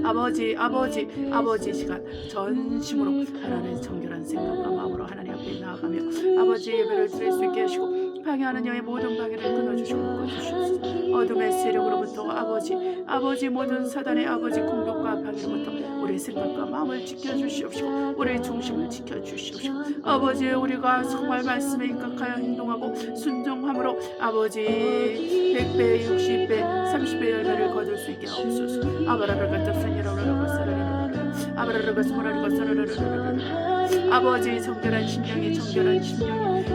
아버지, 아버지, 아버지 시간 전심으로 하나님의 정결한 생각과 마음으로 하나님 앞에 나아가며 아버지 예배를 드릴 수 있게 하시고 방해하는 영의 모든 방해를 끊어주시고 묶어주시옵소서. 어둠의 세력으로부터 아버지 모든 사단의 아버지 공격과 방해로부터 우리의 생각과 마음을 지켜주시옵시고 우리의 중심을 지켜주시옵시고 아버지 우리가 정말 말씀에 입각하여 행동하고 순종함으로 아버지 100배, 60배, 30배 열매를 거둘 수 있게 하옵소서. 아버지 정결한 심령이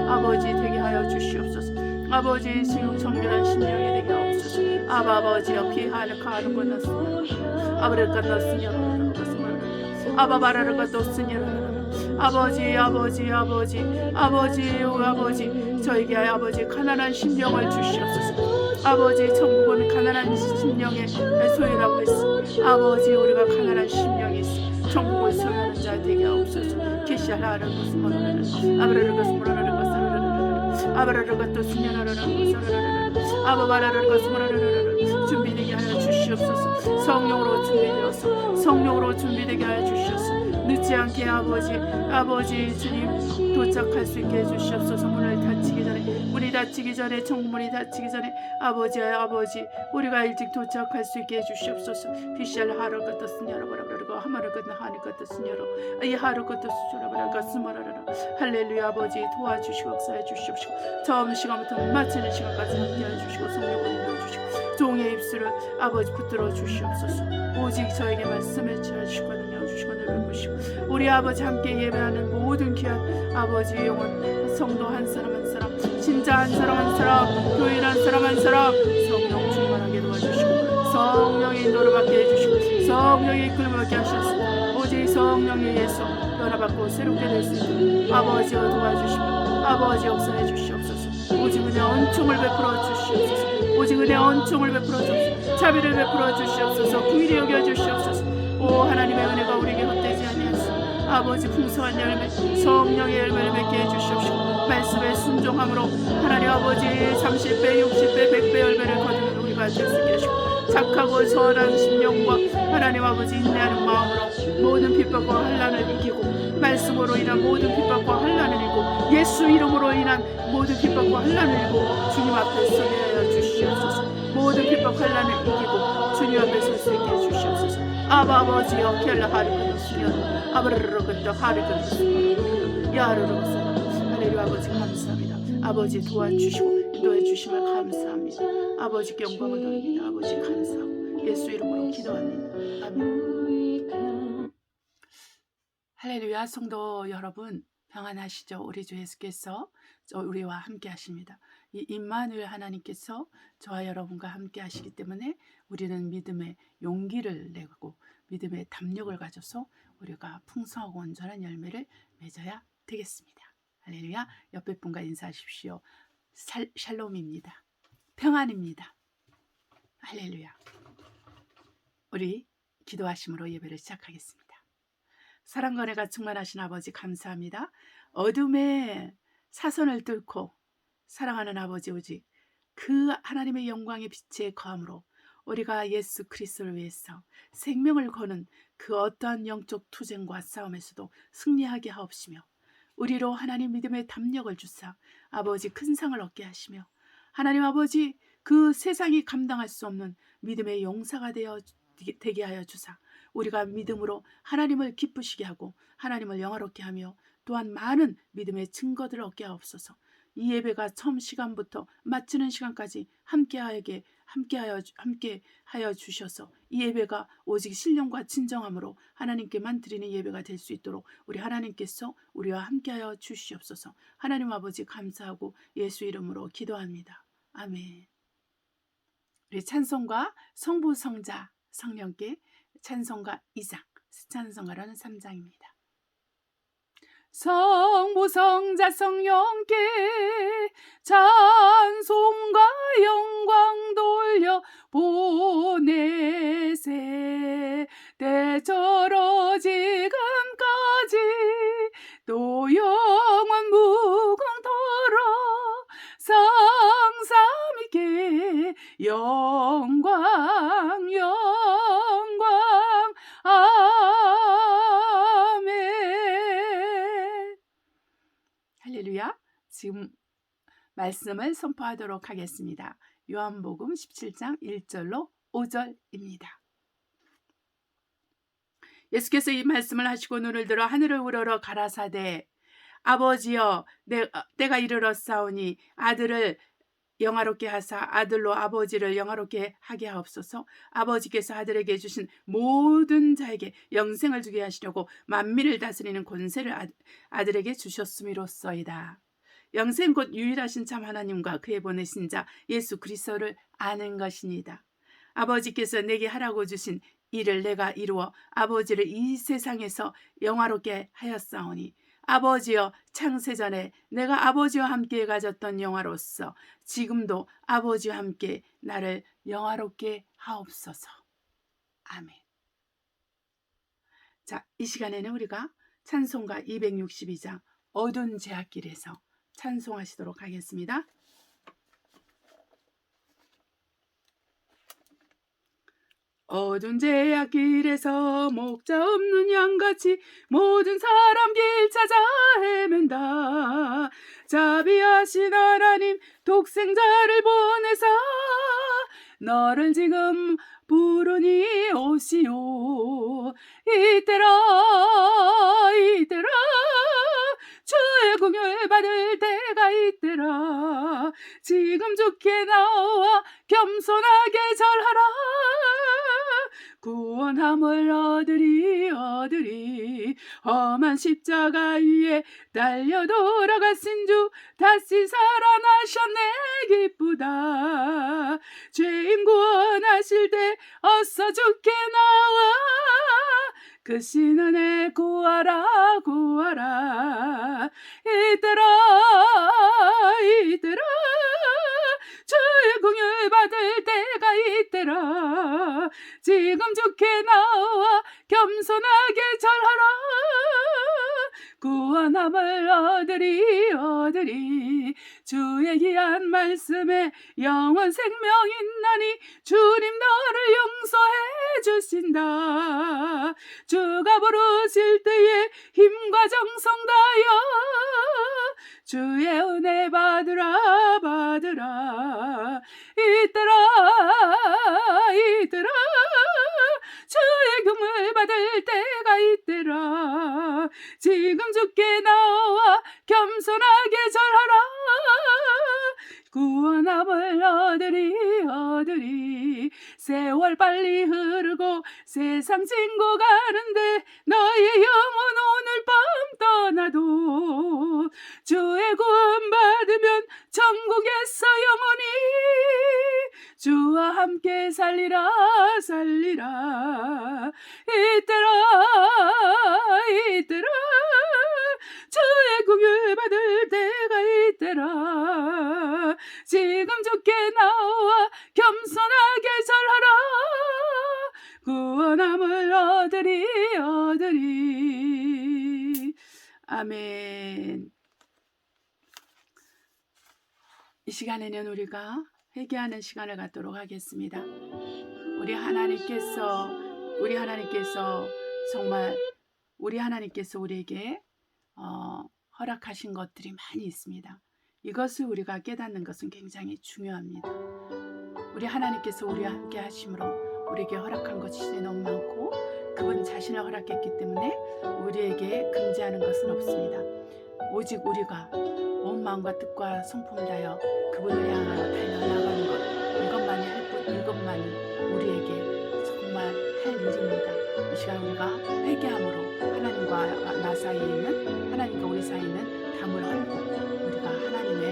아버지 되게 하여 주시옵소서. 아버지 지금 정결한 심령이 되게 하옵소서. 아버지여 피하는 가는 것 났으냐 아버지가 났으냐 아바바라를 갔었으냐 아버지 저에게 아버지 가난한 심령을 주시옵소서. 아버지 천국은 가난한 심령의 소유라고 했습니다. 아버지 우리가 가난한 심령이 있어 천국을 소유하는 자 되게 하옵소서. 계시하라는 것을 모르는 아브라를 것을 모르는 것을 아브라를 것도 수년하라는 것을 아바바라를 것을 모르는 준비되게 하여 주시옵소서. 성령으로 준비되게 하여 주시옵소서. 늦지 않게 아버지 주님 도착할 수 있게 해주시옵소서. 문이 닫히기 전에 천국문이 닫히기 전에 아버지 우리가 일찍 도착할 수 있게 해주시옵소서. 피샬 하루 것도 스냐라바라바라고 하마를 것도 하니 것도 스냐로 이 하루 것도 수주라바라가 스마라라 할렐루야. 아버지 도와주시고 역사해 주시옵시고 처음 시간부터 마치는 시간까지 함께해 주시고 성령을 인도해 주시고 종의 입술을 아버지 붙들어 주시옵소서. 오직 저에게 말씀해 주시고 능력 주시고 내려보시고 우리 아버지 함께 예배하는 모든 귀한 아버지 영혼 성도 한 사람 한 사람 진짜 한 사람 한 사람 교인 한 사람 한 사람 성령 충만하게 도와주시고 성령의 인도를 받게 해주시고 성령의 이끌음을 받게 하셨습니다. 오직 성령에 의해서 변화받고 새롭게 될 수 있도록 아버지여 도와주시고 아버지 역사해 주시옵소서. 오직 은혜恩총을 베풀어 주시옵소서. 오직 은혜恩총을 베풀어 주옵소서. 자비를 베풀어 주시옵소서. 긍휼히 여겨 주시옵소서. 오 하나님의 은혜가 우리에게 헛되지 아니하시고 아버지 풍성한 열매 성령의 열매를 맺게 해주시옵시고 말씀에 순종함으로 하나님 아버지 30배 60배 100배 열매를 거두는 우리가 될 수 있게 하시고 착하고 선한 심령과 하나님 아버지 인내하는 마음으로 모든 핍박과 환난을 이기고 말씀으로 인한 모든 핍박과 환난을 이기고 예수 이름으로 인한 모든 핍박과 환난을 이기고 주님 앞에 서게 하여 주시옵소서. 모든 핍박 환난을 이기고 주님 앞에 설 수 있게 해주시옵소서. 아버지여 켈라 하리그노스여 아브르르그도 하리그노스여 야르르그스여 할렐루야. 아버지 감사합니다. 아버지 도와주시고 인도해 주심을 감사합니다. 아버지께 영광을 돌립니다. 아버지 감사하고 예수 이름으로 기도합니다. 아멘. 할렐루야. 성도 여러분 평안하시죠? 우리 주 예수께서 우리와 함께 하십니다. 이 임마누엘 하나님께서 저와 여러분과 함께 하시기 때문에 우리는 믿음의 용기를 내고 믿음의 담력을 가져서 우리가 풍성하고 온전한 열매를 맺어야 되겠습니다. 할렐루야. 옆에 분과 인사하십시오. 샬롬입니다. 평안입니다. 할렐루야. 우리 기도하심으로 예배를 시작하겠습니다. 사랑과 은혜가 충만하신 아버지 감사합니다. 어둠의 사선을 뚫고 사랑하는 아버지 오직 그 하나님의 영광의 빛에 거함으로 우리가 예수 그리스도를 위해서 생명을 거는 그 어떠한 영적 투쟁과 싸움에서도 승리하게 하옵시며 우리로 하나님 믿음의 담력을 주사 아버지 큰 상을 얻게 하시며 하나님 아버지 그 세상이 감당할 수 없는 믿음의 용사가 되게 하여 주사 우리가 믿음으로 하나님을 기쁘시게 하고 하나님을 영화롭게 하며 또한 많은 믿음의 증거들을 얻게 하옵소서. 이 예배가 처음 시간부터 마치는 시간까지 함께하여 주셔서 이 예배가 오직 신령과 진정함으로 하나님께만 드리는 예배가 될 수 있도록 우리 하나님께서 우리와 함께하여 주시옵소서. 하나님 아버지 감사하고 예수 이름으로 기도합니다. 아멘. 우리 찬송가 성부 성자 성령께 찬송가 2장 찬송가라는 3장입니다. 성부 성자 성령께 찬송과 영광 돌려 보내세 때처로 지금까지 또 영원 무궁토록 성삼위께 영광 영광 아멘. 할렐루야. 지금 말씀을 선포하도록 하겠습니다. 요한복음 17장 1절로 5절입니다. 예수께서 이 말씀을 하시고 눈을 들어 하늘을 우러러 가라사대 아버지여 때가 이르렀사오니 아들을 영화롭게 하사 아들로 아버지를 영화롭게 하게 하옵소서. 아버지께서 아들에게 주신 모든 자에게 영생을 주게 하시려고 만민을 다스리는 권세를 아들에게 주셨음이로써이다. 영생 곧 유일하신 참 하나님과 그의 보내신 자 예수 그리스도를 아는 것이니다. 아버지께서 내게 하라고 주신 일을 내가 이루어 아버지를 이 세상에서 영화롭게 하였사오니 아버지여 창세전에 내가 아버지와 함께 가졌던 영화로서 지금도 아버지와 함께 나를 영화롭게 하옵소서. 아멘. 자, 이 시간에는 우리가 찬송가 262장 어두운 제약길에서 찬송하시도록 하겠습니다. 어두운 제약길에서 목자 없는 양같이 모든 사람 길 찾아 헤맨다. 자비하신 하나님 독생자를 보내사 너를 지금 부르니 오시오. 이때라 주의 공유를 받을 때가 이때라. 지금 주께 나와 겸손하게 절하라. 구원함을 얻으리 험한 십자가 위에 달려 돌아가신 주 다시 살아나셨네 기쁘다. 죄인 구원하실 때 어서 주께 나와 그 신은혜 구하라 이때라 주의 공유를 받을 때가 이때라. 지금 주께 나와 겸손하게 절하라. 구원함을 얻으리 주의 귀한 말씀에 영원 생명 있나니 주님 너를 용서해 주신다. 주가 부르실 때에 힘과 정성 다하여 주의 은혜 받으라 이때라 주의 공을 받을 때가 이때라. 지금 주께 나와 겸손하게 절하라. 구원함을 얻으리 세월 빨리 흐르고 세상 지고 가는데 너의 영혼 오늘 밤 떠나도 주의 구원 받으면 천국에서 영원히 주와 함께 살리라 이때라 주의 공유를 받을 때가 이때라. 지금 주께 나와 겸손하게 절하라. 구원함을 얻으리 아멘. 이 시간에는 우리가 회개하는 시간을 갖도록 하겠습니다. 우리 하나님께서 정말 우리 하나님께서 우리에게 허락하신 것들이 많이 있습니다. 이것을 우리가 깨닫는 것은 굉장히 중요합니다. 우리 하나님께서 우리와 함께 하심으로 우리에게 허락한 것이 너무 많고 그분 자신을 허락했기 때문에 우리에게 금지하는 것은 없습니다. 오직 우리가 온 마음과 뜻과 성품을 다하여 그분을 향하여 달려나가는 것 이것만이 우리에게 정말 할 일입니다. 이 시간 우리가 회개함으로 하나님과 하나님과 우리 사이에 있는 담을 헐고 우리가 하나님의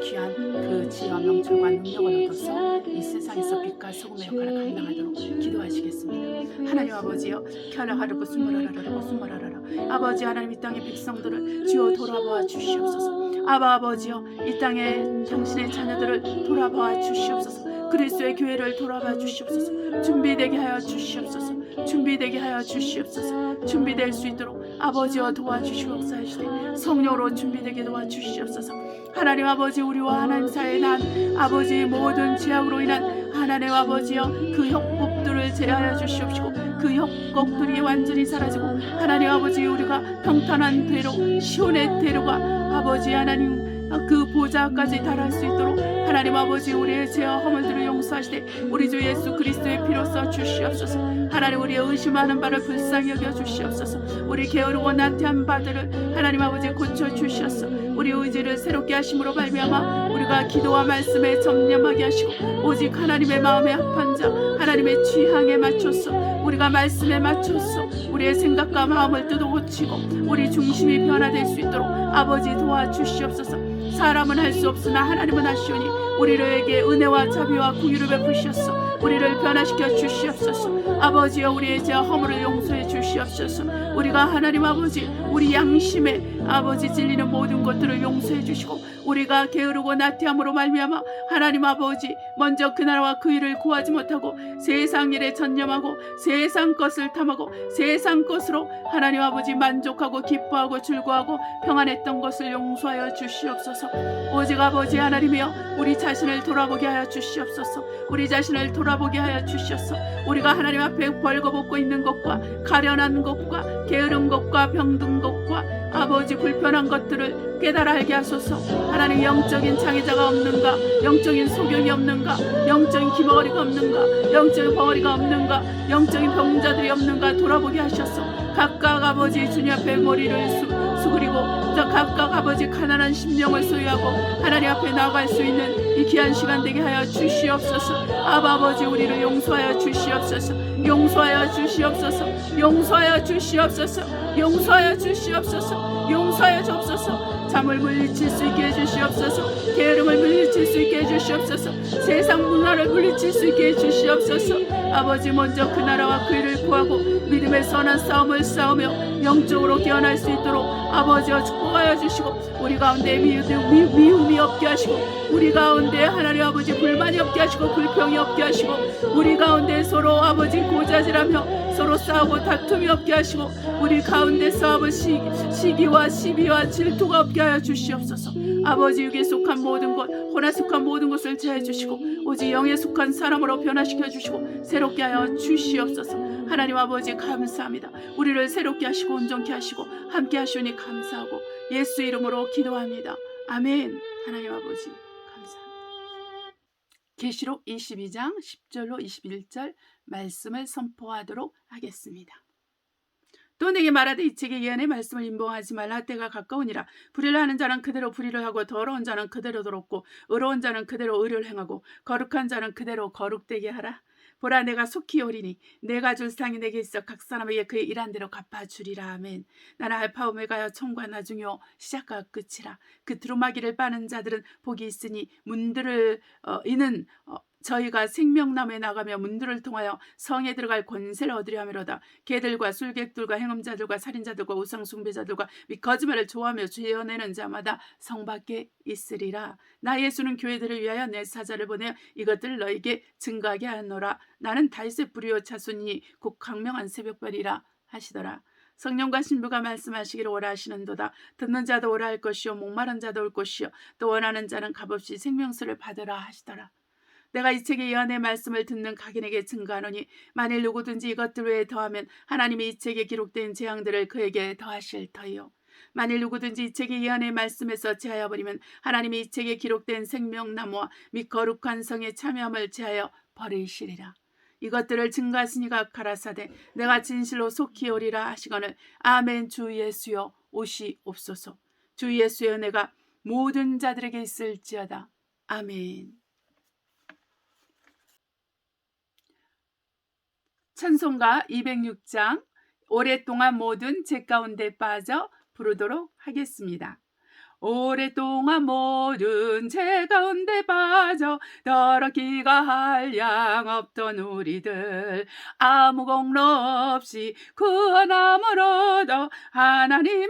귀한 그 지혜와 명철과 능력을 얻어서 이 세상에서 빛과 소금의 역할을 감당하도록 기도하시겠습니다. 하나님 아버지여 켜라하르고 숨어라라라 아버지 하나님 이 땅의 백성들을 주여 돌아보아 주시옵소서. 아버지여 이 땅에 당신의 자녀들을 돌아보아 주시옵소서. 그리스도의 교회를 돌아봐 주시옵소서. 준비되게 하여 주시옵소서. 준비되게 하여 주시옵소서. 준비될 수 있도록 아버지여 도와주시고 역사하시되 성령으로 준비되게 도와주시옵소서. 하나님 아버지, 우리와 하나님 사이에 난 아버지 모든 죄악으로 인한 하나님 아버지여 그 협곡들을 제하여 주시옵시고 그 협곡들이 완전히 사라지고 하나님 아버지, 우리가 평탄한 대로 시온의 대로가 아버지 하나님 그 보좌까지 달할 수 있도록 하나님 아버지, 우리의 죄와 허물들을 용서하시되 우리 주 예수 그리스도의 피로 써 주시옵소서. 하나님, 우리의 의심하는 바를 불쌍히 여겨 주시옵소서. 우리 게으르고 나태한 바들을 하나님 아버지 고쳐 주시옵소서. 우리 의지를 새롭게 하심으로 말미암아 우리가 기도와 말씀에 전념하게 하시고 오직 하나님의 마음에 합한 자, 하나님의 취향에 맞춰서 우리가 말씀에 맞춰서 우리의 생각과 마음을 뜯어 고치고 우리 중심이 변화될 수 있도록 아버지 도와주시옵소서. 사람은 할 수 없으나 하나님은 하시오니 우리에게 은혜와 자비와 긍휼을 베푸시옵소서. 우리를 변화시켜 주시옵소서. 아버지여, 우리의 죄와 허물을 용서해 주시옵소서. 우리가 하나님 아버지, 우리 양심에 아버지 찔리는 모든 것들을 용서해 주시고 우리가 게으르고 나태함으로 말미암아 하나님 아버지 먼저 그 나라와 그 일을 구하지 못하고 세상 일에 전념하고 세상 것을 탐하고 세상 것으로 하나님 아버지 만족하고 기뻐하고 즐거워하고 평안했던 것을 용서하여 주시옵소서. 오직 아버지 하나님이여, 우리 자신을 돌아보게 하여 주시옵소서. 우리 자신을 돌아보게 하여 주시옵소서. 우리가 하나님 앞에 벌거벗고 있는 것과 가련한 것과 게으른 것과 병든 것과 아버지 불편한 것들을 깨달아 알게 하소서. 하나님, 영적인 장애자가 없는가? 영적인 소경이 없는가? 영적인 기머리가 없는가? 영적인 벙어리가 없는가? 영적인 병자들이 없는가? 돌아보게 하셔서 각각 아버지 주님 앞에 머리를 수그리고 각각 아버지 가난한 심령을 소유하고 하나님 앞에 나아갈 수 있는 이 귀한 시간 되게 하여 주시옵소서. 아버지, 우리를 용서하여 주시옵소서. 용서하여 주시옵소서. 용서하여 주시옵소서. 용서하여 주시옵소서. 용서하여 주옵소서. 잠을 물리칠 수 있게 해주시옵소서. 게으름을 물리칠 수 있게 해주시옵소서. 세상 문화를 물리칠 수 있게 해주시옵소서. 아버지, 먼저 그 나라와 그 일을 구하고 믿음의 선한 싸움을 싸우며 영적으로 깨어날 수 있도록 아버지여 축복하여 주시고 우리 가운데 미움이 없게 하시고 우리 가운데 하나님 아버지 불만이 없게 하시고 불평이 없게 하시고 우리 가운데 서로 아버지 고자질하며 서로 싸우고 다툼이 없게 하시고 우리 가운데 싸움을 시기와 시비와 질투가 없게 하여 주시옵소서. 아버지, 육에 속한 모든 것, 혼에 속한 모든 것을 제해 주시고 오직 영에 속한 사람으로 변화시켜 주시고 새롭게 하여 주시옵소서. 하나님 아버지, 감사합니다. 우리를 새롭게 하시고 온전케 하시고 함께 하시오니 감사하고 예수 이름으로 기도합니다. 아멘. 하나님 아버지, 감사합니다. 계시록 22장 10절로 21절 말씀을 선포하도록 하겠습니다. 또 내게 말하되 이 책에 예언의 말씀을 임봉하지 말라. 때가 가까우니라. 불의를 하는 자는 그대로 불의를 하고 더러운 자는 그대로 더럽고 의로운 자는 그대로 의를 행하고 거룩한 자는 그대로 거룩되게 하라. 보라, 내가 속히 오리니 내가 줄 상이 내게 있어 각 사람에게 그의 일한 대로 갚아주리라. 아멘. 나는 알파 오메가여 처음과 나중이요 시작과 끝이라. 그 두루마기를 빠는 자들은 복이 있으니 문들을 이는 저희가 생명나무에 나가며 문들을 통하여 성에 들어갈 권세를 얻으려 함이로다. 개들과 술객들과 행음자들과 살인자들과 우상숭배자들과 및 거짓말을 좋아하며 죄어내는 자마다 성 밖에 있으리라. 나 예수는 교회들을 위하여 내 사자를 보내어 이것들을 너에게 증거하게 하노라. 나는 다윗의 불의요 자손이 곧 강명한 새벽별이라 하시더라. 성령과 신부가 말씀하시기를 오라 하시는도다. 듣는 자도 오라 할 것이요 목마른 자도 올 것이요 또 원하는 자는 값없이 생명수를 받으라 하시더라. 내가 이 책의 예언의 말씀을 듣는 각인에게 증거하노니 만일 누구든지 이것들 외에 더하면 하나님이 이 책에 기록된 재앙들을 그에게 더하실 터이요. 만일 누구든지 이 책의 예언의 말씀에서 제하여 버리면 하나님이 이 책에 기록된 생명나무와 및 거룩한 성에 참여함을 제하여 버리시리라. 이것들을 증거하시니가 가라사대 내가 진실로 속히 오리라 하시거늘 아멘. 주 예수여 오시옵소서. 주 예수의 은혜가 모든 자들에게 있을지어다. 아멘. 찬송가 206장 오랫동안 모든 죄 가운데 빠져 부르도록 하겠습니다. 오랫동안 모든 죄 가운데 빠져 더럽기가 한량 없던 우리들 아무 공로 없이 구원함을 얻어 하나님의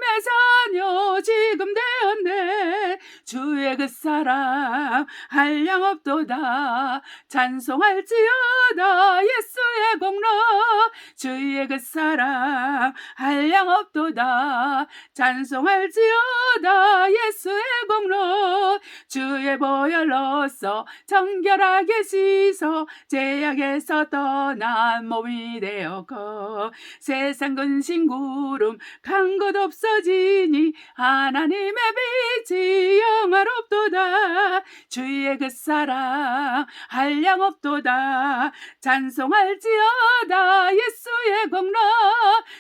자녀 지금 되었네. 주의 그 사랑 한량 없도다. 찬송할지어다 예수의 공로. 주의 그 사랑 한량 없도다. 찬송할지어다 예수의 공로. 주의 보혈로서 정결하게 씻어 죄악에서 떠난 몸이 되었고 세상 근심 구름 간 곳 없어지니 하나님의 빛이 영화롭도다. 주의 그 사랑 한량 없도다. 찬송할지어다 예수의 공로.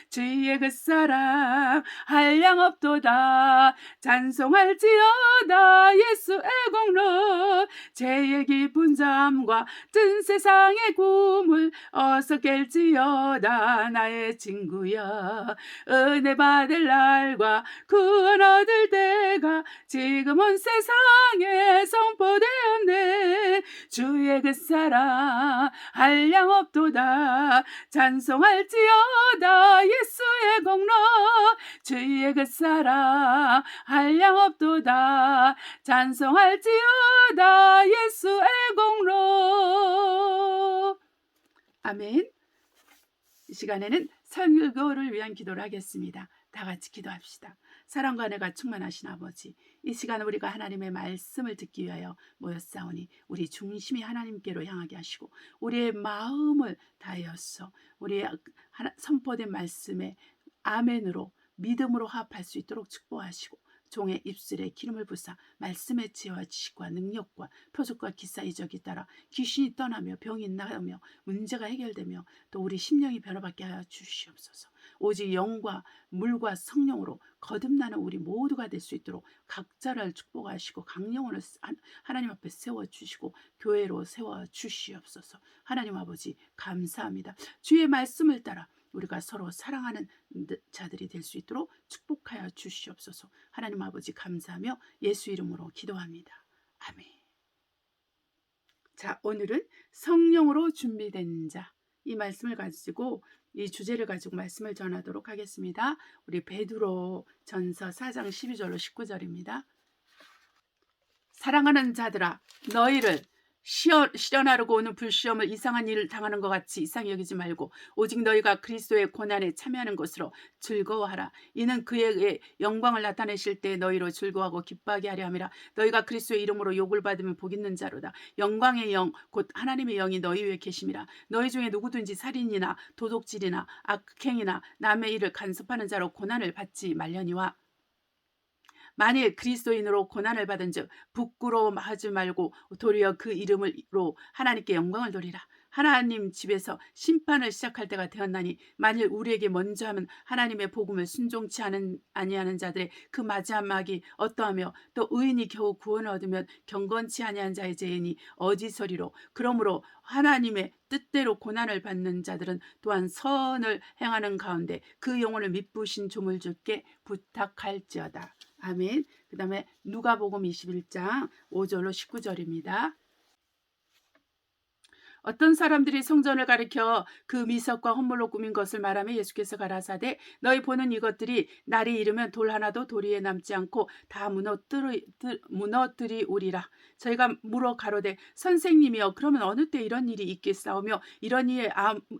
주의 그 사랑 한량 없도다. 찬송할지어다 예수의 공로. 죄의 깊은 잠과 뜬 세상의 꿈을 어서 깰지어다 나의 친구야. 은혜 받을 날과 구원 얻을 때가 지금 온 세상에 선포되었네. 주의 그 사랑 한량 없도다. 찬송할지어다 예수의 공로. 주의 그 사랑 한량 없도다. 찬송할지어다 예수의 공로. 아멘. 이 시간에는 설교를 위한 기도를 하겠습니다. 다 같이 기도합시다. 사랑과 은혜가 충만하신 아버지, 이 시간 우리가 하나님의 말씀을 듣기 위하여 모였사오니 우리 중심이 하나님께로 향하게 하시고 우리의 마음을 다하여서 우리의 선포된 말씀에 아멘으로 믿음으로 화합할 수 있도록 축복하시고 종의 입술에 기름을 부사 말씀의 지혜와 지식과 능력과 표적과 기사 이적이 따라 귀신이 떠나며 병이 나으며 문제가 해결되며 또 우리 심령이 변화받게 하여 주시옵소서. 오직 영과 물과 성령으로 거듭나는 우리 모두가 될 수 있도록 각자를 축복하시고 강령으로 하나님 앞에 세워주시고 교회로 세워주시옵소서. 하나님 아버지 감사합니다. 주의 말씀을 따라 우리가 서로 사랑하는 자들이 될 수 있도록 축복하여 주시옵소서. 하나님 아버지 감사하며 예수 이름으로 기도합니다. 아멘. 자, 오늘은 성령으로 준비된 자, 이 말씀을 가지고 이 주제를 가지고 말씀을 전하도록 하겠습니다. 우리 베드로 전서 4장 12절로 19절입니다. 사랑하는 자들아, 너희를 실현하려고 오는 불시험을 이상한 일을 당하는 것 같이 이상히 여기지 말고 오직 너희가 그리스도의 고난에 참여하는 것으로 즐거워하라. 이는 그의 영광을 나타내실 때 너희로 즐거워하고 기뻐하게 하려 함이라. 너희가 그리스도의 이름으로 욕을 받으면 복 있는 자로다. 영광의 영 곧 하나님의 영이 너희 위에 계심이라. 너희 중에 누구든지 살인이나 도둑질이나 악행이나 남의 일을 간섭하는 자로 고난을 받지 말려니와 만일 그리스도인으로 고난을 받은 즉 부끄러워하지 말고 도리어 그 이름으로 하나님께 영광을 돌리라. 하나님 집에서 심판을 시작할 때가 되었나니 만일 우리에게 먼저 하면 하나님의 복음을 순종치 아니하는 자들의 그 마지막이 어떠하며 또 의인이 겨우 구원을 얻으면 경건치 아니한 자의 죄인이 어디서리로. 그러므로 하나님의 뜻대로 고난을 받는 자들은 또한 선을 행하는 가운데 그 영혼을 미쁘신 조물주께 부탁할지어다. 아멘. 그 다음에 누가복음 21장 5절로 19절입니다. 어떤 사람들이 성전을 가리켜 그 미석과 헌물로 꾸민 것을 말하며 예수께서 가라사대 너희 보는 이것들이 날이 이르면 돌 하나도 도리 위에 남지 않고 다 무너뜨리우리라. 저희가 물어 가로되 선생님이여 그러면 어느 때 이런 일이 있겠사오며 이런 일을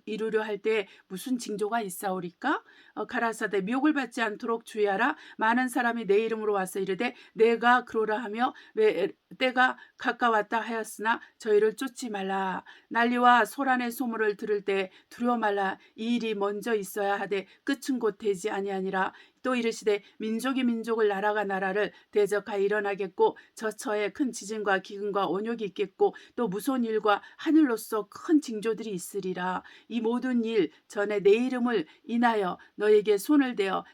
이루려 할 때 무슨 징조가 있사오리까? 가라사대 미혹을 받지 않도록 주의하라. 많은 사람이 내 이름으로 와서 이르되 내가 그러라 하며 왜 때가 가까웠다 하였으나 저희를 쫓지 말라. 난리와 소란의 소문을 들을 때 두려워 말라. 이 일이 먼저 있어야 하되 끝은 곧 되지 아니하니라. 또 이르시되 민족이 민족을 나라가 나라를 대적하여 일어나겠고 저처에 큰 지진과 기근과 온욕이 있겠고 또 무서운 일과 하늘로서 큰 징조들이 있으리라. 이 모든 일 전에 내 이름을 인하여 너에게 손을 대어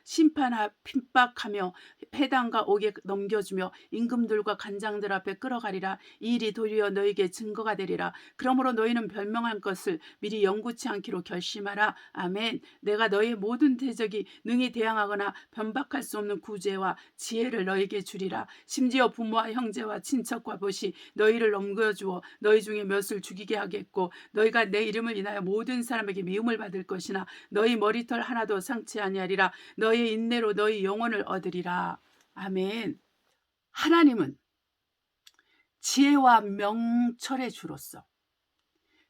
핍박하며 회당과 옥에 넘겨주며 임금들과 간장들 앞에 끌어가리라. 이 일이 도리어 너에게 증거가 되리라. 그러므로 너희는 변명한 것을 미리 영구치 않기로 결심하라. 아멘. 내가 너희 모든 대적이 능히 대항하거나 변박할 수 없는 구제와 지혜를 너에게 주리라. 심지어 부모와 형제와 친척과 벗이 너희를 넘겨주어 너희 중에 몇을 죽이게 하겠고 너희가 내 이름을 인하여 모든 사람에게 미움을 받을 것이나 너희 머리털 하나도 상치 아니하리라. 너희 인내로 너희 영혼을 얻으리라. 아멘. 하나님은 지혜와 명철의 주로서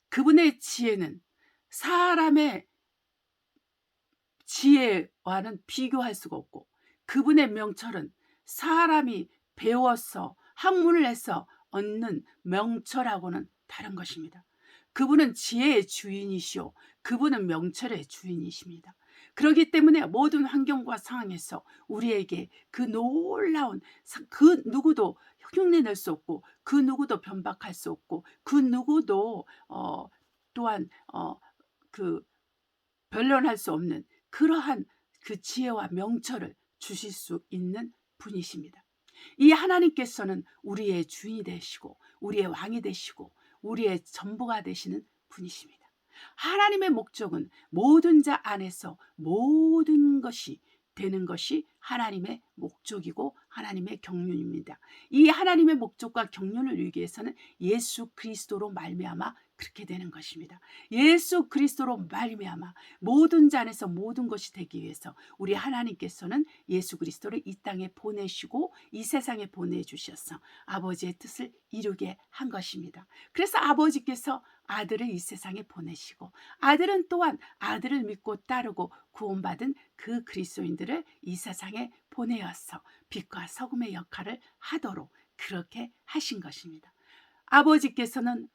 그분의 지혜는 사람의 지혜와는 비교할 수가 없고 그분의 명철은 사람이 배워서 학문을 해서 얻는 명철하고는 다른 것입니다. 그분은 지혜의 주인이시오. 그분은 명철의 주인이십니다. 그렇기 때문에 모든 환경과 상황에서 우리에게 그 놀라운 그 누구도 흉내낼 수 없고 그 누구도 변박할 수 없고 그 누구도 또한 그 변론할 수 없는 그러한 그 지혜와 명철을 주실 수 있는 분이십니다. 이 하나님께서는 우리의 주인이 되시고 우리의 왕이 되시고 우리의 전부가 되시는 분이십니다. 하나님의 목적은 모든 자 안에서 모든 것이 되는 것이 하나님의 목적이고 하나님의 경륜입니다. 이 하나님의 목적과 경륜을 이루기 위해서는 예수 그리스도로 말미암아 그렇게 되는 것입니다. 예수 그리스도로 말미암아 모든 자 안에서 모든 것이 되기 위해서 우리 하나님께서는 예수 그리스도를 이 땅에 보내시고 이 세상에 보내주셔서 아버지의 뜻을 이루게 한 것입니다. 그래서 아버지께서 아들을 이 세상에 보내시고 아들은 또한 아들을 믿고 따르고 구원받은 그 그리스도인들을 이 세상에 보내어서 빛과 소금의 역할을 하도록 그렇게 하신 것입니다. 아버지께서는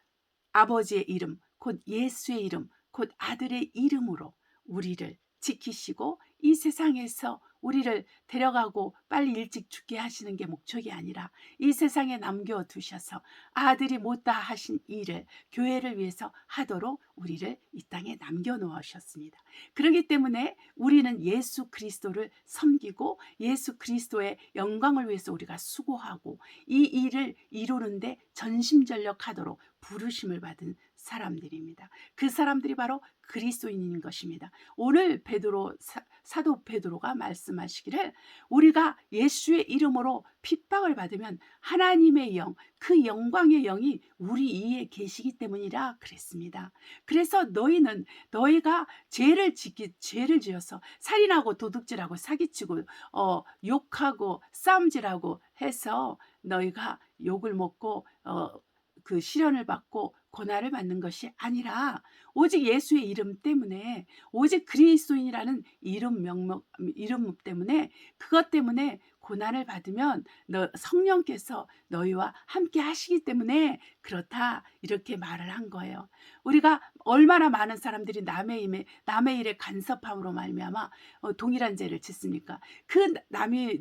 아버지의 이름, 곧 예수의 이름, 곧 아들의 이름으로 우리를 지키시고 이 세상에서 우리를 데려가고 빨리 일찍 죽게 하시는 게 목적이 아니라 이 세상에 남겨두셔서 아들이 못다 하신 일을 교회를 위해서 하도록 우리를 이 땅에 남겨놓으셨습니다. 그렇기 때문에 우리는 예수 그리스도를 섬기고 예수 그리스도의 영광을 위해서 우리가 수고하고 이 일을 이루는데 전심전력하도록 부르심을 받은 사람들입니다. 그 사람들이 바로 그리스도인인 것입니다. 오늘 사도 베드로가 말씀하시기를 우리가 예수의 이름으로 핍박을 받으면 하나님의 영, 그 영광의 영이 우리 이에 계시기 때문이라 그랬습니다. 그래서 너희가 죄를 지어서 살인하고 도둑질하고 사기치고 욕하고 싸움질하고 해서 너희가 욕을 먹고 그 시련을 받고 고난을 받는 것이 아니라 오직 예수의 이름 때문에 오직 그리스도인이라는 이름 때문에 그것 때문에 고난을 받으면 성령께서 너희와 함께 하시기 때문에 그렇다 이렇게 말을 한 거예요. 우리가 얼마나 많은 사람들이 남의 일에 간섭함으로 말미암아 동일한 죄를 짓습니까? 그 남이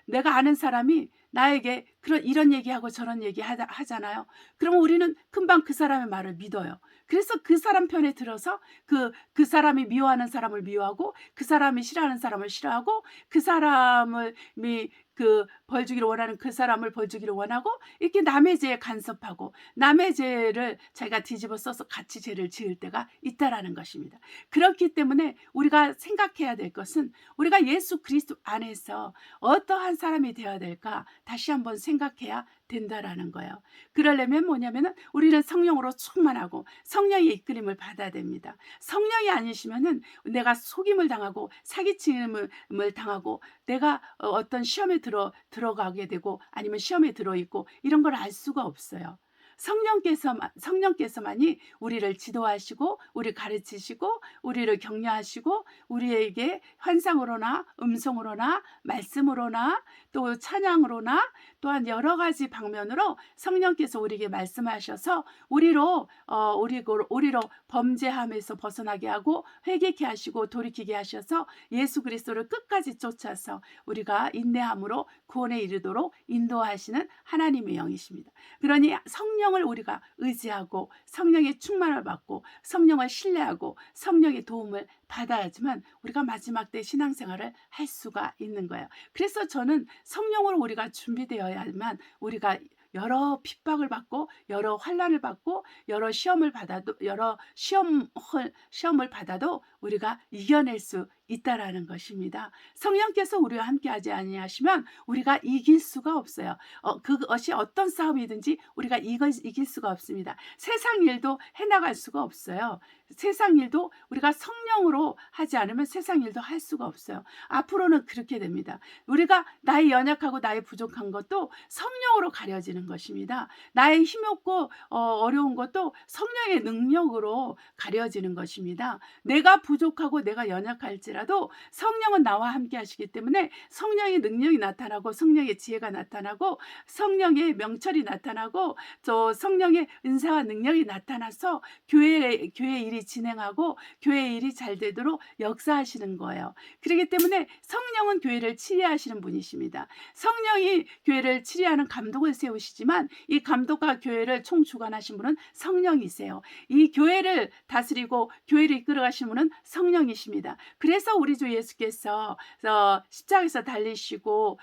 내가 아는 사람이 나에게 이런 얘기하고 저런 얘기 하잖아요. 그러면 우리는 금방 그 사람의 말을 믿어요. 그래서 그 사람 편에 들어서 그 사람이 미워하는 사람을 미워하고 그 사람이 싫어하는 사람을 싫어하고 그 사람을 벌 주기를 원하는 그 사람을 벌 주기를 원하고 이렇게 남의 죄에 간섭하고 남의 죄를 자기가 뒤집어 써서 같이 죄를 지을 때가 있다라는 것입니다. 그렇기 때문에 우리가 생각해야 될 것은 우리가 예수 그리스도 안에서 어떠한 사람이 되어야 될까 다시 한번 생각해야 된다라는 거예요. 그러려면 뭐냐면은 우리는 성령으로 충만하고 성령의 이끌림을 받아야 됩니다. 성령이 아니시면은 내가 속임을 당하고 사기침을 당하고 내가 어떤 시험에 들어가게 되고 아니면 시험에 들어있고 이런 걸 알 수가 없어요. 성령께서만이 우리를 지도하시고 우리를 가르치시고 우리를 격려하시고 우리에게 환상으로나 음성으로나 말씀으로나 또 찬양으로나 또한 여러 가지 방면으로 성령께서 우리에게 말씀하셔서 우리로 범죄함에서 벗어나게 하고 회개케 하시고 돌이키게 하셔서 예수 그리스도를 끝까지 쫓아서 우리가 인내함으로 구원에 이르도록 인도하시는 하나님의 영이십니다. 그러니 성령을 우리가 의지하고 성령의 충만을 받고 성령을 신뢰하고 성령의 도움을 받아야지만 우리가 마지막 때 신앙생활을 할 수가 있는 거예요. 그래서 저는 성령으로 우리가 준비되어야만 우리가 여러 핍박을 받고 여러 환난을 받고 여러 시험을 받아도 우리가 이겨낼 수 있다라는 것입니다. 성령께서 우리와 함께하지 아니하시면 우리가 이길 수가 없어요. 그것이 어떤 싸움이든지 우리가 이길 수가 없습니다. 세상 일도 해나갈 수가 없어요. 세상 일도 우리가 성령으로 하지 않으면 세상 일도 할 수가 없어요. 앞으로는 그렇게 됩니다. 우리가 나의 연약하고 나의 부족한 것도 성령으로 가려지는 것입니다. 나의 힘없고 어려운 것도 성령의 능력으로 가려지는 것입니다. 내가 부족하고 내가 연약할지라도 성령은 나와 함께 하시기 때문에 성령의 능력이 나타나고 성령의 지혜가 나타나고 성령의 명철이 나타나고 또 성령의 은사와 능력이 나타나서 교회 일이 진행하고 교회 일이 잘 되도록 역사하시는 거예요. 그렇기 때문에 성령은 교회를 치리하시는 분이십니다. 성령이 교회를 치리하는 감독을 세우시지만 이 감독과 교회를 총주관하신 분은 성령이세요. 이 교회를 다스리고 교회를 이끌어가신 분은 성령이십니다. 그래서 우리 주 예수께서 십자가에서 달리시고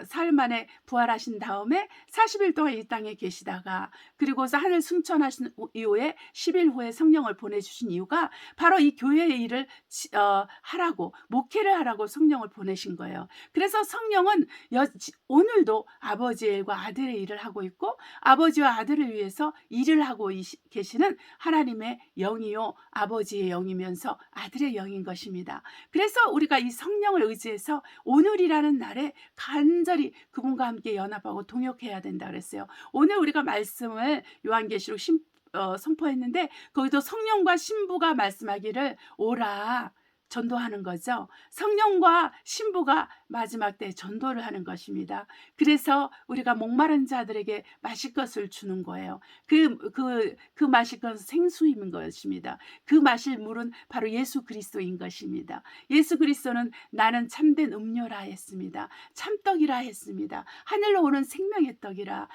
사흘 만에 부활하신 다음에 40일 동안 이 땅에 계시다가 그리고서 하늘 승천하신 이후에 10일 후에 성령을 보내주신 이유가 바로 이 교회의 일을 하라고 목회를 하라고 성령을 보내신 거예요. 그래서 성령은 오늘도 아버지의 일과 아들의 일을 하고 있고 아버지와 아들을 위해서 일을 하고 계시는 하나님의 영이요 아버지의 영이면서 아들의 영인 것입니다. 그래서 우리가 이 성령을 의지해서 오늘이라는 날에 간절히 그분과 함께 연합하고 동역해야 된다 그랬어요. 오늘 우리가 말씀을 요한계시록 선포했는데 거기도 성령과 신부가 말씀하기를 오라 전도하는 거죠. 성령과 신부가 마지막 때 전도를 하는 것입니다. 그래서 우리가 목마른 자들에게 마실 것을 주는 거예요. 그 마실 것은 생수인 것입니다. 그 마실 물은 바로 예수 그리스도인 것입니다. 예수 그리스도는 나는 참된 음료라 했습니다. 참떡이라 했습니다. 하늘로 오는 생명의 떡이라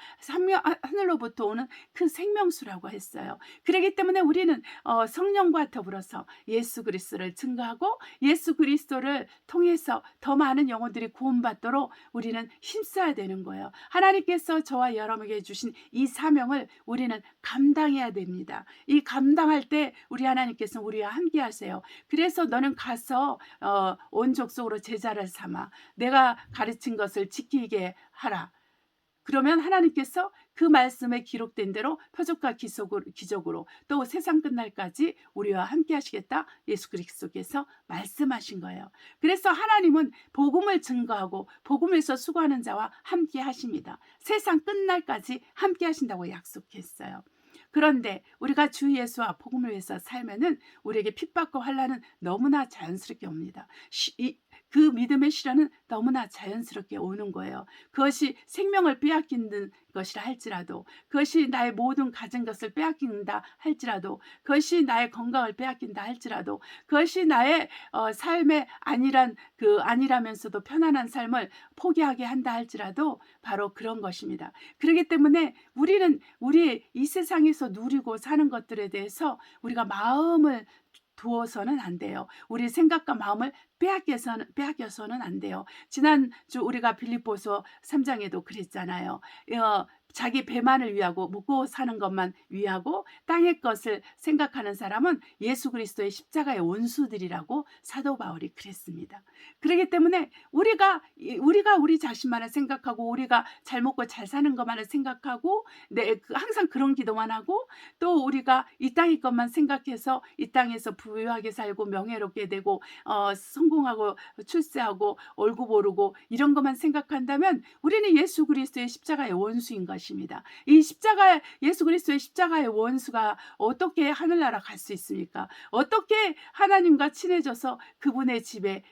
하늘로부터 오는 그 생명수라고 했어요. 그렇기 때문에 우리는 성령과 더불어서 예수 그리스도를 증거하고 예수 그리스도를 통해서 더 많은 영혼들이 구원받도록 우리는 힘써야 되는 거예요. 하나님께서 저와 여러분에게 주신 이 사명을 우리는 감당해야 됩니다. 이 감당할 때 우리 하나님께서 우리와 함께 하세요. 그래서 너는 가서 온 족속으로 제자를 삼아 내가 가르친 것을 지키게 하라. 그러면 하나님께서 그 말씀에 기록된 대로 표적과 기적으로 또 세상 끝날까지 우리와 함께 하시겠다 예수 그리스도께서 말씀하신 거예요. 그래서 하나님은 복음을 증거하고 복음에서 수고하는 자와 함께 하십니다. 세상 끝날까지 함께 하신다고 약속했어요. 그런데 우리가 주 예수와 복음을 위해서 살면은 우리에게 핍박과 환난은 너무나 자연스럽게 옵니다. 그 믿음의 시련은 너무나 자연스럽게 오는 거예요. 그것이 생명을 빼앗기는 것이라 할지라도 그것이 나의 모든 가진 것을 빼앗긴다 할지라도 그것이 나의 건강을 빼앗긴다 할지라도 그것이 나의 삶의 아니라면서도 편안한 삶을 포기하게 한다 할지라도 바로 그런 것입니다. 그렇기 때문에 우리는 우리 이 세상에서 누리고 사는 것들에 대해서 우리가 마음을 두어서는 안 돼요. 우리 생각과 마음을 빼앗겨서는 안 돼요. 지난주 우리가 빌립보서 3장에도 그랬잖아요. 자기 배만을 위하고 먹고 사는 것만 위하고 땅의 것을 생각하는 사람은 예수 그리스도의 십자가의 원수들이라고 사도 바울이 그랬습니다. 그렇기 때문에 우리가 우리 자신만을 생각하고 우리가 잘 먹고 잘 사는 것만을 생각하고 항상 그런 기도만 하고 또 우리가 이 땅의 것만 생각해서 이 땅에서 부유하게 살고 명예롭게 되고 성공하고 출세하고 얼굴 오르고 이런 것만 생각한다면 우리는 예수 그리스도의 십자가의 원수인 것입니다. 이 예수 그리스도의 십자가의 원수가 어떻게 하늘나라 갈 수 있습니까? 어떻게 하나님과 친해져서 그분의 집에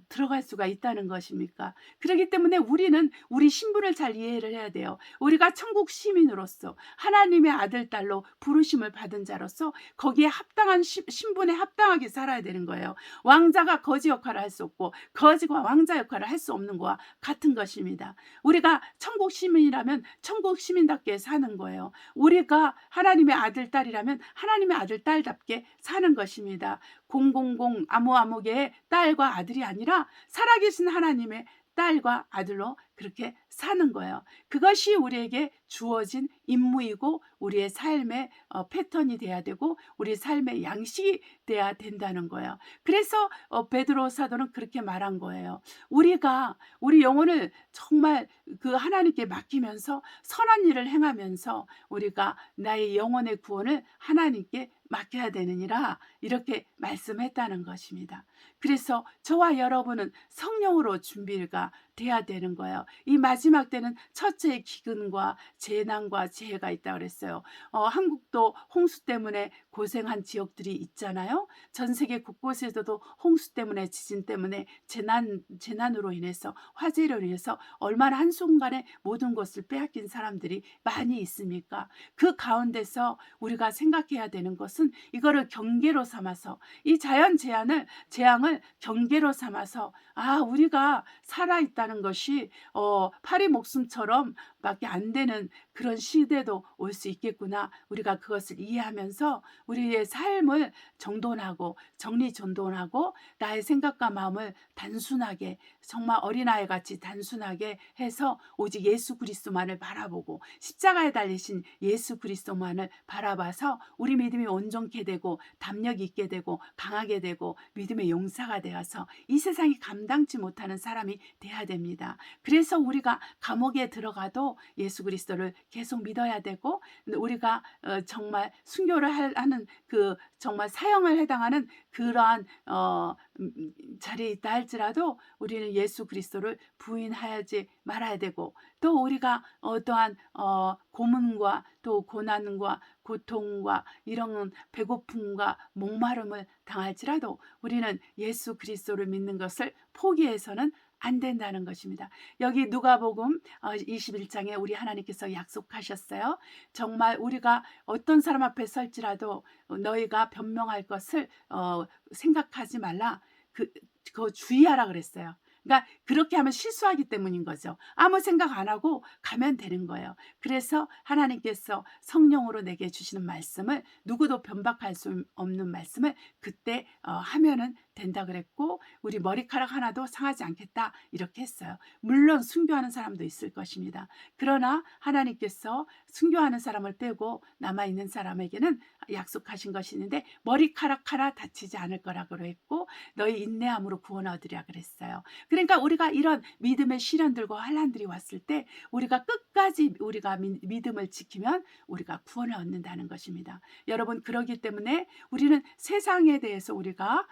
들어갈 수가 있다는 것입니까? 그렇기 때문에 우리는 우리 신분을 잘 이해를 해야 돼요. 우리가 천국 시민으로서 하나님의 아들, 딸로 부르심을 받은 자로서 거기에 합당한 신분에 합당하게 살아야 되는 거예요. 왕자가 거지 역할을 할 수 없고 거지가 왕자 역할을 할 수 없는 것과 같은 것입니다. 우리가 천국 시민이라면 천국 시민답게 사는 거예요. 우리가 하나님의 아들, 딸이라면 하나님의 아들, 딸답게 사는 것입니다. 000 아무개의 딸과 아들이 아니라 살아계신 하나님의 딸과 아들로 그렇게 사는 거예요. 그것이 우리에게 주어진 임무이고 우리의 삶의 패턴이 돼야 되고 우리 삶의 양식이 돼야 된다는 거예요. 그래서 베드로 사도는 그렇게 말한 거예요. 우리가 우리 영혼을 정말 그 하나님께 맡기면서 선한 일을 행하면서 우리가 나의 영혼의 구원을 하나님께 맡겨야 되느니라 이렇게 말씀했다는 것입니다. 그래서 저와 여러분은 성령으로 준비가 돼야 되는 거예요. 이 마지막 때는 첫째의 기근과 재난과 재해가 있다 그랬어요. 한국도 홍수 때문에 고생한 지역들이 있잖아요. 전 세계 곳곳에서도 홍수 때문에 지진 때문에 재난으로 인해서 화재로 인해서 얼마나 한순간에 모든 것을 빼앗긴 사람들이 많이 있습니까? 그 가운데서 우리가 생각해야 되는 것은 이거를 경계로 삼아서 이 자연 재앙을 경계로 삼아서 우리가 살아있다는 것이 파리 목숨처럼 밖에 안 되는 그런 시대도 올 수 있겠구나. 우리가 그것을 이해하면서 우리의 삶을 정돈하고 정리정돈하고 나의 생각과 마음을 단순하게 정말 어린아이 같이 단순하게 해서 오직 예수 그리스도만을 바라보고 십자가에 달리신 예수 그리스도만을 바라봐서 우리 믿음이 온전케 되고 담력 있게 되고 강하게 되고 믿음의 용사가 되어서 이 세상이 감당치 못하는 사람이 돼야 됩니다. 그래서 우리가 감옥에 들어가도 예수 그리스도를 계속 믿어야 되고 우리가 정말 순교를 하는 그 정말 사형을 해당하는 그러한 자리에 있다 할지라도 우리는 예수 그리스도를 부인하지 말아야 되고 또 우리가 어떠한 고문과 또 고난과 고통과 이런 배고픔과 목마름을 당할지라도 우리는 예수 그리스도를 믿는 것을 포기해서는 안 된다는 것입니다. 여기 누가복음 21장에 우리 하나님께서 약속하셨어요. 정말 우리가 어떤 사람 앞에 설지라도 너희가 변명할 것을 생각하지 말라. 그거 주의하라 그랬어요. 그러니까 그렇게 하면 실수하기 때문인 거죠. 아무 생각 안 하고 가면 되는 거예요. 그래서 하나님께서 성령으로 내게 주시는 말씀을 누구도 변박할 수 없는 말씀을 그때 하면은 된다 그랬고 우리 머리카락 하나도 상하지 않겠다 이렇게 했어요. 물론 순교하는 사람도 있을 것입니다. 그러나 하나님께서 순교하는 사람을 빼고 남아있는 사람에게는 약속하신 것이 있는데 머리카락 하나 다치지 않을 거라고 했고 너희 인내함으로 구원 얻으랴 그랬어요. 그러니까 우리가 이런 믿음의 시련들과 환난들이 왔을 때 우리가 끝까지 우리가 믿음을 지키면 우리가 구원을 얻는다는 것입니다. 여러분 그러기 때문에 우리는 세상에 대해서 우리가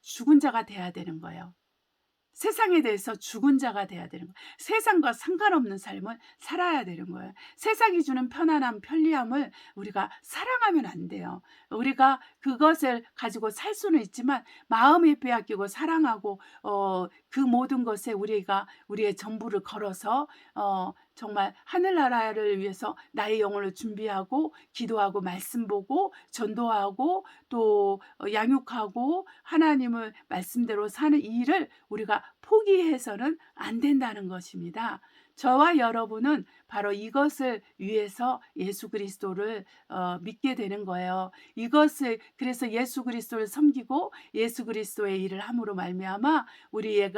죽은 자가 돼야 되는 거예요. 세상에 대해서 죽은 자가 돼야 되는 거예요. 세상과 상관없는 삶을 살아야 되는 거예요. 세상이 주는 편안함, 편리함을 우리가 사랑하면 안 돼요. 우리가 그것을 가지고 살 수는 있지만 마음이 빼앗기고 사랑하고 그 모든 것에 우리가 우리의 전부를 걸어서 정말 하늘나라를 위해서 나의 영혼을 준비하고 기도하고 말씀 보고 전도하고 또 양육하고 하나님을 말씀대로 사는 이 일을 우리가 포기해서는 안 된다는 것입니다. 저와 여러분은 바로 이것을 위해서 예수 그리스도를 믿게 되는 거예요. 그래서 예수 그리스도를 섬기고 예수 그리스도의 일을 함으로 말미암아 우리의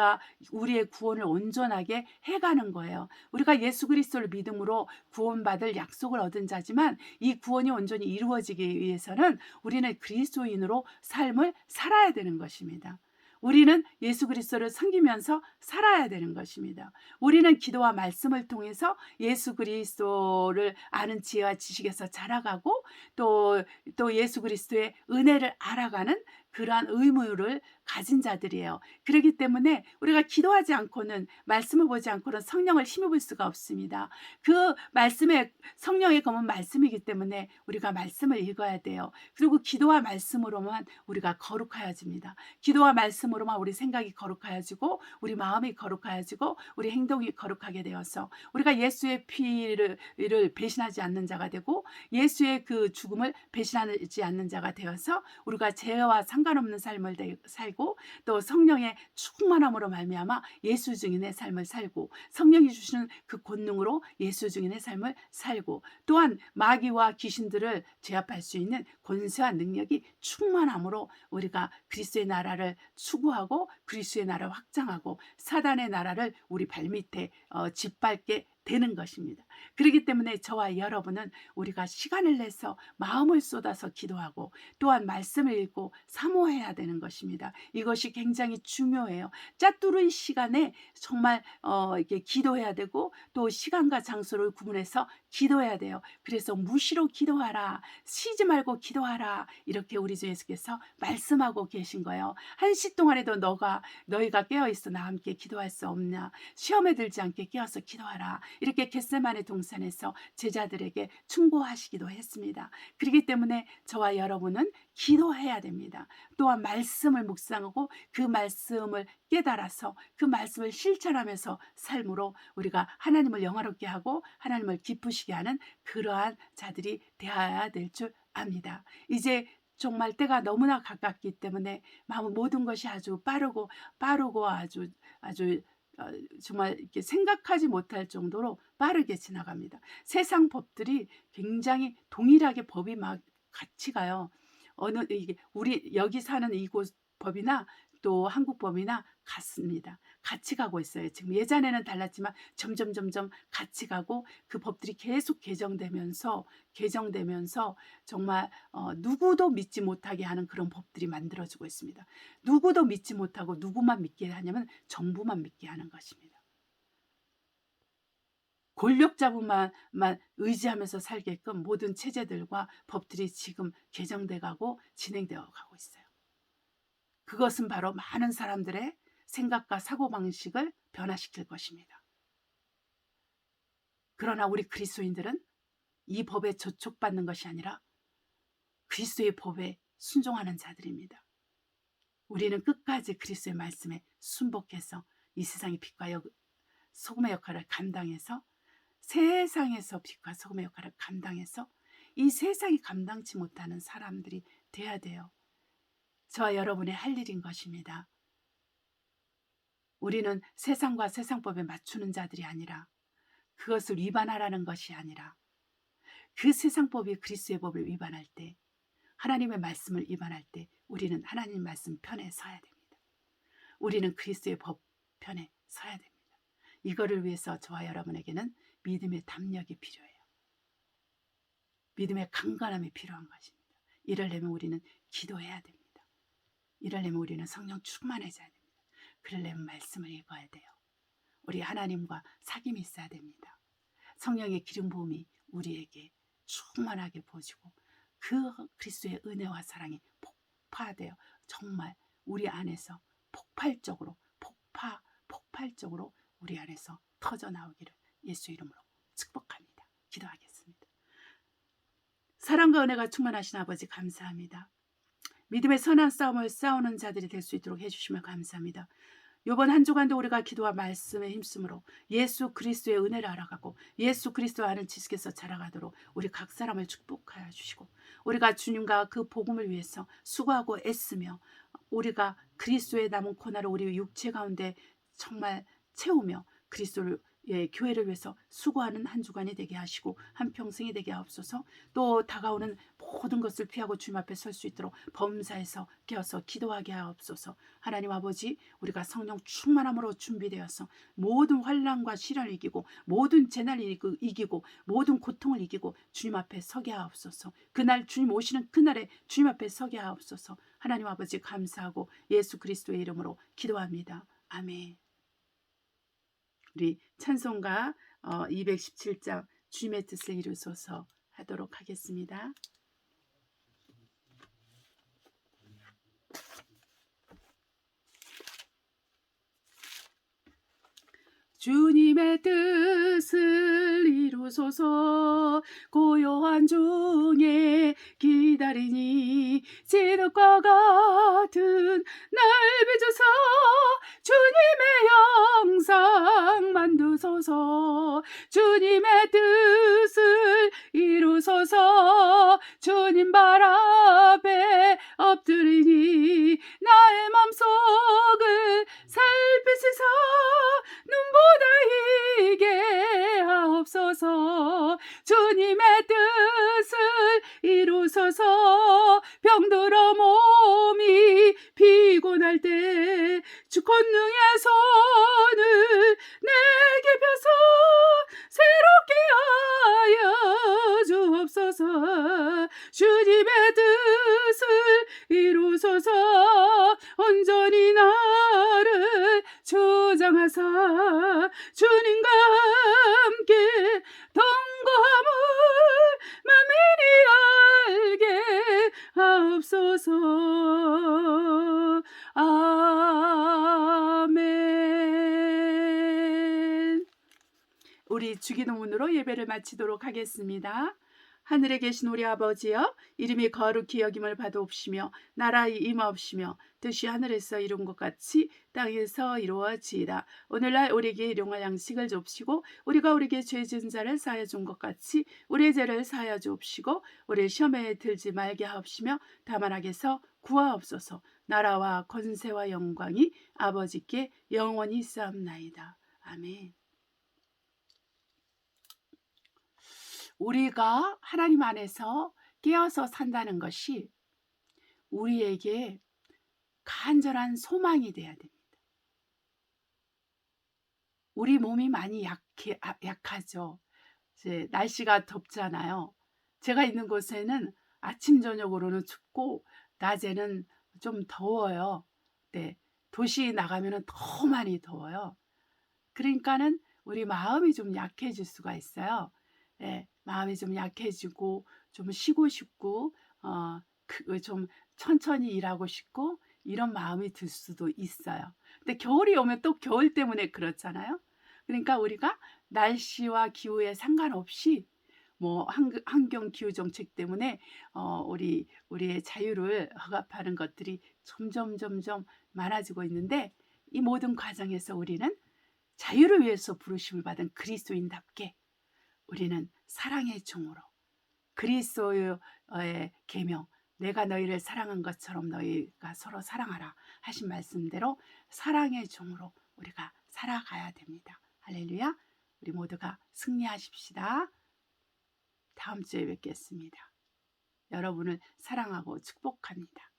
구원을 온전하게 해가는 거예요. 우리가 예수 그리스도를 믿음으로 구원받을 약속을 얻은 자지만 이 구원이 온전히 이루어지기 위해서는 우리는 그리스도인으로 삶을 살아야 되는 것입니다. 우리는 예수 그리스도를 섬기면서 살아야 되는 것입니다. 우리는 기도와 말씀을 통해서 예수 그리스도를 아는 지혜와 지식에서 자라가고 또 예수 그리스도의 은혜를 알아가는 그러한 의무를 가진 자들이에요. 그렇기 때문에 우리가 기도하지 않고는 말씀을 보지 않고는 성령을 힘입을 수가 없습니다. 그 말씀에 성령의 검은 말씀이기 때문에 우리가 말씀을 읽어야 돼요. 그리고 기도와 말씀으로만 우리가 거룩하여집니다. 기도와 말씀으로만 우리 생각이 거룩하여지고 우리 마음이 거룩하여지고 우리 행동이 거룩하게 되어서 우리가 예수의 피를 배신하지 않는 자가 되고 예수의 그 죽음을 배신하지 않는 자가 되어서 우리가 죄와 상관없는 삶을 살고 또 성령의 충만함으로 말미암아 예수 증인의 삶을 살고 성령이 주시는 그 권능으로 예수 증인의 삶을 살고 또한 마귀와 귀신들을 제압할 수 있는 권세와 능력이 충만함으로 우리가 그리스도의 나라를 추구하고 그리스도의 나라를 확장하고 사단의 나라를 우리 발밑에 짓밟게 되는 것입니다. 그렇기 때문에 저와 여러분은 우리가 시간을 내서 마음을 쏟아서 기도하고 또한 말씀을 읽고 사모해야 되는 것입니다. 이것이 굉장히 중요해요. 짜투르의 시간에 정말 이렇게 기도해야 되고 또 시간과 장소를 구분해서 기도해야 돼요. 그래서 무시로 기도하라, 쉬지 말고 기도하라, 이렇게 우리 주 예수께서 말씀하고 계신 거예요. 한시 동안에도 너희가 깨어있어 나와 함께 기도할 수 없냐, 시험에 들지 않게 깨어서 기도하라, 이렇게 겟세마네 동산에서 제자들에게 충고하시기도 했습니다. 그렇기 때문에 저와 여러분은 기도해야 됩니다. 또한 말씀을 묵상하고 그 말씀을 깨달아서 그 말씀을 실천하면서 삶으로 우리가 하나님을 영화롭게 하고 하나님을 기쁘시게 하는 그러한 자들이 되어야 될 줄 압니다. 이제 정말 때가 너무나 가깝기 때문에 모든 것이 아주 빠르고 아주 정말 이렇게 생각하지 못할 정도로 빠르게 지나갑니다. 세상 법들이 굉장히 동일하게 법이 막 같이 가요. 이게 우리 여기 사는 이곳 법이나 또 한국 법이나 같습니다. 같이 가고 있어요. 지금 예전에는 달랐지만 점점 같이 가고 그 법들이 계속 개정되면서 정말 누구도 믿지 못하게 하는 그런 법들이 만들어지고 있습니다. 누구도 믿지 못하고 누구만 믿게 하냐면 정부만 믿게 하는 것입니다. 권력자분만 의지하면서 살게끔 모든 체제들과 법들이 지금 개정돼 가고 진행되어 가고 있어요. 그것은 바로 많은 사람들의 생각과 사고방식을 변화시킬 것입니다. 그러나 우리 그리스도인들은 이 법에 저촉받는 것이 아니라 그리스도의 법에 순종하는 자들입니다. 우리는 끝까지 그리스도의 말씀에 순복해서 이 세상의 빛과 소금의 역할을 감당해서 세상에서 빛과 소금의 역할을 감당해서 이 세상이 감당치 못하는 사람들이 돼야 돼요. 저와 여러분의 할 일인 것입니다. 우리는 세상과 세상법에 맞추는 자들이 아니라 그것을 위반하라는 것이 아니라 그 세상법이 그리스도의 법을 위반할 때 하나님의 말씀을 위반할 때 우리는 하나님 말씀 편에 서야 됩니다. 우리는 그리스도의 법 편에 서야 됩니다. 이거를 위해서 저와 여러분에게는 믿음의 담력이 필요해요. 믿음의 강건함이 필요한 것입니다. 이러려면 우리는 기도해야 됩니다. 이러려면 우리는 성령 충만해져야 됩니다. 그러려면 말씀을 읽어야 돼요. 우리 하나님과 사귐이 있어야 됩니다. 성령의 기름 부음이 우리에게 충만하게 부어지고 그 그리스도의 은혜와 사랑이 폭파되어 정말 우리 안에서 폭발적으로 우리 안에서 터져 나오기를 예수 이름으로 축복합니다. 기도하겠습니다. 사랑과 은혜가 충만하신 아버지 감사합니다. 믿음의 선한 싸움을 싸우는 자들이 될 수 있도록 해주시면 감사합니다. 이번 한 주간도 우리가 기도와 말씀에 힘쓰므로 예수 그리스도의 은혜를 알아가고 예수 그리스도 아는 지식에서 자라가도록 우리 각 사람을 축복하여 주시고 우리가 주님과 그 복음을 위해서 수고하고 애쓰며 우리가 그리스도의 남은 코너를 우리 육체 가운데 정말 채우며 그리스도를 교회를 위해서 수고하는 한 주간이 되게 하시고 한평생이 되게 하옵소서. 또 다가오는 모든 것을 피하고 주님 앞에 설 수 있도록 범사에서 깨어서 기도하게 하옵소서. 하나님 아버지, 우리가 성령 충만함으로 준비되어서 모든 환난과 시련을 이기고 모든 재난을 이기고 모든 고통을 이기고 주님 앞에 서게 하옵소서. 그날 주님 오시는 그날에 주님 앞에 서게 하옵소서. 하나님 아버지 감사하고 예수 그리스도의 이름으로 기도합니다. 아멘. 우리 찬송가 217장 주님의 뜻을 이루소서 하도록 하겠습니다. 주님의 뜻을 이루소서. 고요한 중에 기다리니 진흙과 같은 날 빚으소. 주님의 영상 만드소서. 주님의 뜻을 이루소서. 주님 발 앞에 엎드리니 뜻을 이루소서. 병들어 몸이 피곤할 때 주 권능의 손을 내게 펴서 새롭게 하여 주옵소서. 주님의 뜻을 이루소서. 온전히 나를 주장하사 주님과 함께 동거함을 만민이 알게 하옵소서. 아멘. 우리 주기도문으로 예배를 마치도록 하겠습니다. 하늘에 계신 우리 아버지여, 이름이 거룩히 여김을 받아옵시며 나라의 임하옵시며 뜻이 하늘에서 이룬 것 같이 땅에서 이루어지이다. 오늘날 우리에게 일용할 양식을 줍시고 우리가 우리에게 죄 지은 자를 사하여 준 것 같이 우리의 죄를 사하여 주옵시고 우리 시험에 들지 말게 하옵시며 다만 악에서 구하옵소서. 나라와 권세와 영광이 아버지께 영원히 있사옵나이다. 아멘. 우리가 하나님 안에서 깨어서 산다는 것이 우리에게 간절한 소망이 돼야 됩니다. 우리 몸이 많이 약하죠. 이제 날씨가 덥잖아요. 제가 있는 곳에는 아침 저녁으로는 춥고 낮에는 좀 더워요. 네, 도시 나가면은 더 많이 더워요. 그러니까는 우리 마음이 좀 약해질 수가 있어요. 네, 마음이 좀 약해지고 좀 쉬고 싶고 좀 천천히 일하고 싶고 이런 마음이 들 수도 있어요. 근데 겨울이 오면 또 겨울 때문에 그렇잖아요. 그러니까 우리가 날씨와 기후에 상관없이 뭐 환경 기후 정책 때문에 우리의 자유를 억압하는 것들이 점점 많아지고 있는데 이 모든 과정에서 우리는 자유를 위해서 부르심을 받은 그리스도인답게 우리는 사랑의 종으로 그리스도의 계명 내가 너희를 사랑한 것처럼 너희가 서로 사랑하라 하신 말씀대로 사랑의 종으로 우리가 살아가야 됩니다. 할렐루야. 우리 모두가 승리하십시다. 다음 주에 뵙겠습니다. 여러분을 사랑하고 축복합니다.